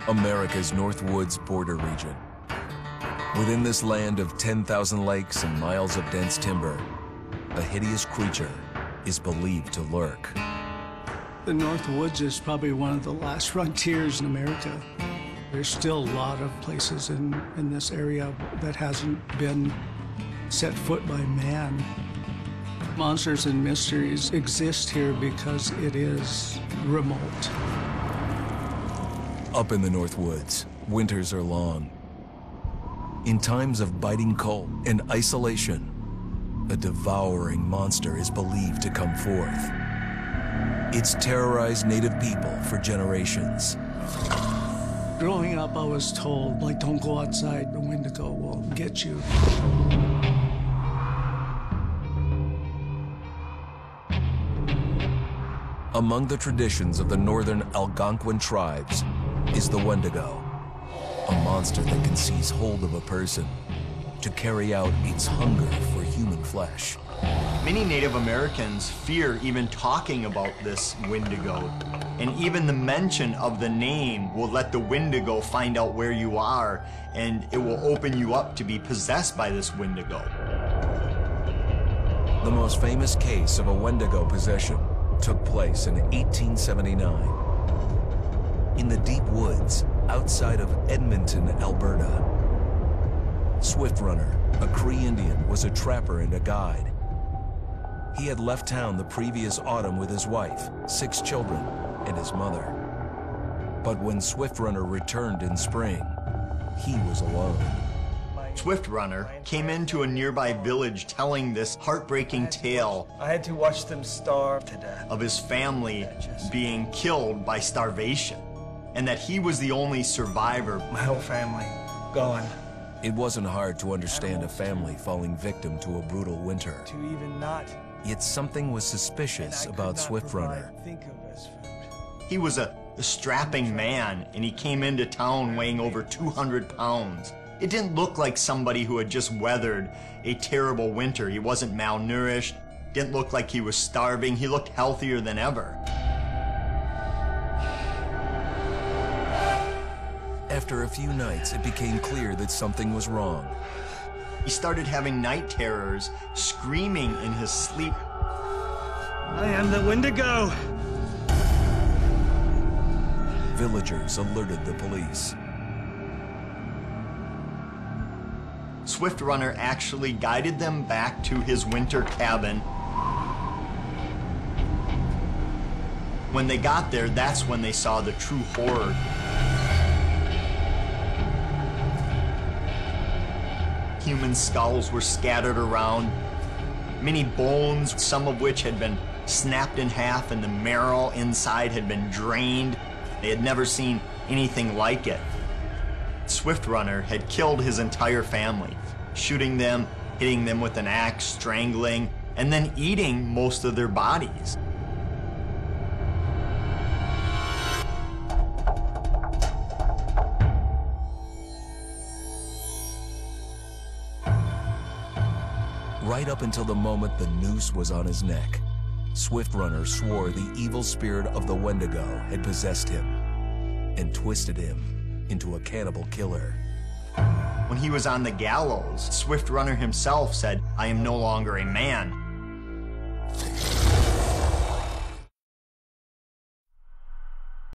America's North Woods border region. Within this land of 10,000 lakes and miles of dense timber, a hideous creature is believed to lurk. The North Woods is probably one of the last frontiers in America. There's still a lot of places in this area that hasn't been set foot by man. Monsters and mysteries exist here because it is remote. Up in the North Woods, winters are long. In times of biting cold and isolation, a devouring monster is believed to come forth. It's terrorized native people for generations. Growing up, I was told, like, don't go outside, the Wendigo will get you. Among the traditions of the northern Algonquin tribes is the Wendigo, a monster that can seize hold of a person to carry out its hunger for human flesh. Many Native Americans fear even talking about this Wendigo, and even the mention of the name will let the Wendigo find out where you are, and it will open you up to be possessed by this Wendigo. The most famous case of a Wendigo possession took place in 1879 in the deep woods outside of Edmonton, Alberta. Swift Runner, a Cree Indian, was a trapper and a guide. He had left town the previous autumn with his wife, 6 children, and his mother. But when Swift Runner returned in spring, he was alone. Swift Runner came into a nearby village telling this heartbreaking tale. I had to watch them starve to death. Of his family being killed by starvation, and that he was the only survivor. My whole family gone. It wasn't hard to understand a family falling victim to a brutal winter. To even not. Yet something was suspicious about Swift Runner. He was a strapping man, and he came into town weighing over 200 pounds. It didn't look like somebody who had just weathered a terrible winter. He wasn't malnourished, didn't look like he was starving. He looked healthier than ever. After a few nights, it became clear that something was wrong. He started having night terrors, screaming in his sleep. I am the Wendigo! Villagers alerted the police. Swift Runner actually guided them back to his winter cabin. When they got there, that's when they saw the true horror. Human skulls were scattered around, many bones, some of which had been snapped in half, and the marrow inside had been drained. They had never seen anything like it. Swift Runner had killed his entire family, shooting them, hitting them with an axe, strangling, and then eating most of their bodies. Right up until the moment the noose was on his neck, Swift Runner swore the evil spirit of the Wendigo had possessed him and twisted him into a cannibal killer. When he was on the gallows, Swift Runner himself said, "I am no longer a man.